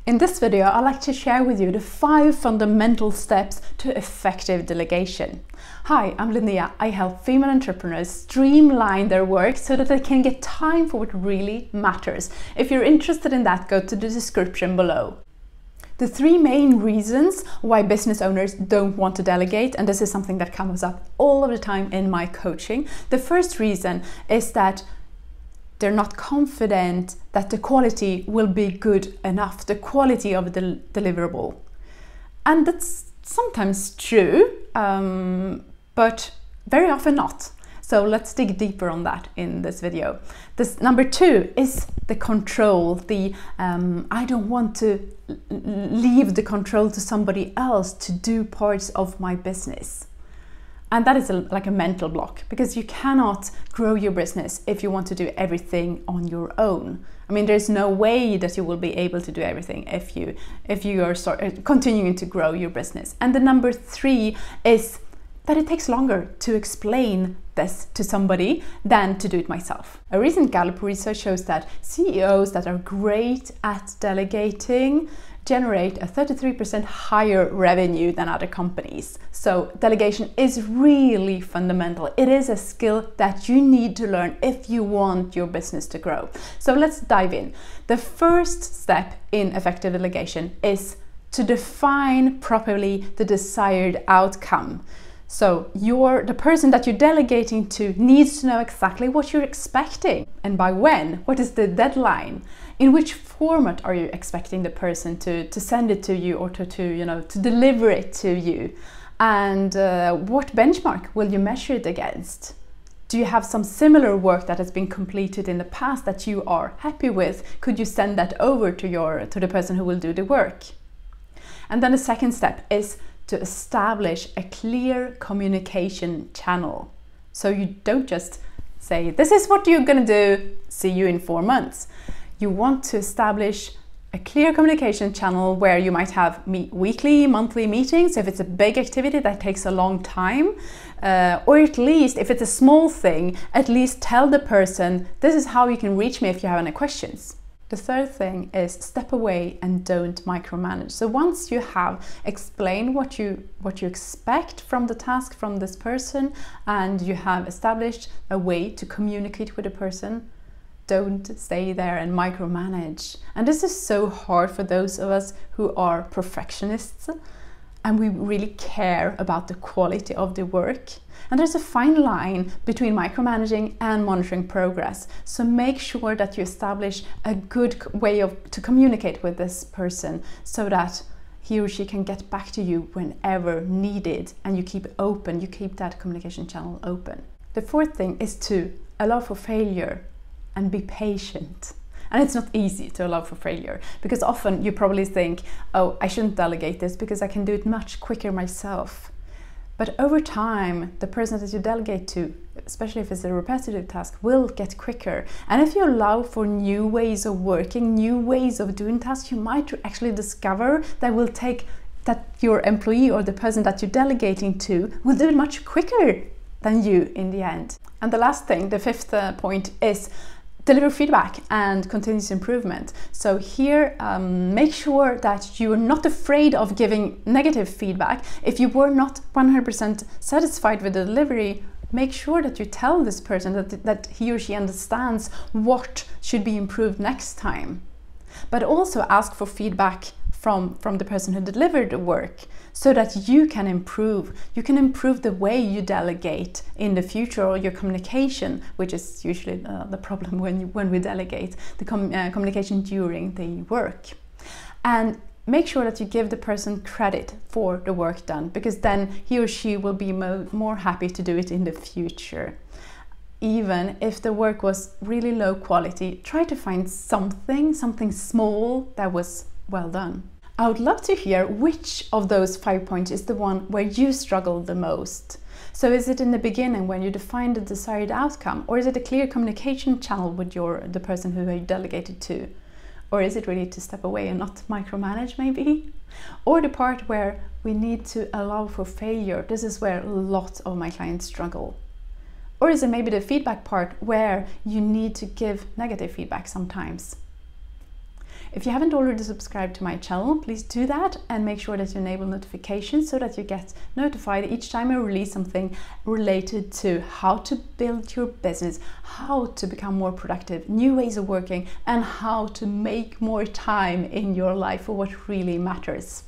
In this video, I'd like to share with you the 5 fundamental steps to effective delegation. Hi, I'm Linnea. I help female entrepreneurs streamline their work so that they can get time for what really matters. If you're interested in that, go to the description below. The 3 main reasons why business owners don't want to delegate, and this is something that comes up all of the time in my coaching. The first reason is that they're not confident that the quality will be good enough, the quality of the deliverable. And that's sometimes true, but very often not. So let's dig deeper on that in this video. Number 2 is the control. I don't want to leave the control to somebody else to do parts of my business. And that is like a mental block, because you cannot grow your business if you want to do everything on your own. I mean, there's no way that you will be able to do everything if you are continuing to grow your business. And the number 3 is that it takes longer to explain this to somebody than to do it myself. A recent Gallup research shows that CEOs that are great at delegating generate a 33% higher revenue than other companies. So delegation is really fundamental. It is a skill that you need to learn if you want your business to grow. So let's dive in. The first step in effective delegation is to define properly the desired outcome. So the person that you're delegating to needs to know exactly what you're expecting and by when. What is the deadline? In which format are you expecting the person to send it to you or to deliver it to you? And what benchmark will you measure it against? Do you have some similar work that has been completed in the past that you are happy with? Could you send that over to the person who will do the work? And then the second step is to establish a clear communication channel. So you don't just say, this is what you're gonna do, see you in 4 months. You want to establish a clear communication channel where you might have weekly, monthly meetings if it's a big activity that takes a long time, or at least if it's a small thing, at least tell the person, this is how you can reach me if you have any questions. The third thing is step away and don't micromanage. So once you have explained what you expect from the task from this person, and you have established a way to communicate with the person, don't stay there and micromanage. And this is so hard for those of us who are perfectionists and we really care about the quality of the work. And there's a fine line between micromanaging and monitoring progress. So make sure that you establish a good way to communicate with this person so that he or she can get back to you whenever needed, and you keep that communication channel open. The fourth thing is to allow for failure and be patient. And it's not easy to allow for failure, because often you probably think, oh, I shouldn't delegate this because I can do it much quicker myself. But over time, the person that you delegate to, especially if it's a repetitive task, will get quicker. And if you allow for new ways of working, new ways of doing tasks, you might actually discover that your employee or the person that you're delegating to will do it much quicker than you in the end. And the last thing, the fifth point, is deliver feedback and continuous improvement. So here, make sure that you're not afraid of giving negative feedback. If you were not 100% satisfied with the delivery, make sure that you tell this person that he or she understands what should be improved next time. But also ask for feedback from the person who delivered the work, so that you can improve. You can improve the way you delegate in the future, or your communication, which is usually the problem when we delegate, the communication during the work. And make sure that you give the person credit for the work done, because then he or she will be more happy to do it in the future. Even if the work was really low quality, try to find something small that was well done. I would love to hear which of those 5 points is the one where you struggle the most. So is it in the beginning when you define the desired outcome, or is it a clear communication channel with the person who you delegated to? Or is it really to step away and not micromanage maybe? Or the part where we need to allow for failure? This is where lots of my clients struggle. Or is it maybe the feedback part where you need to give negative feedback sometimes? If you haven't already subscribed to my channel, please do that and make sure that you enable notifications so that you get notified each time I release something related to how to build your business, how to become more productive, new ways of working, and how to make more time in your life for what really matters.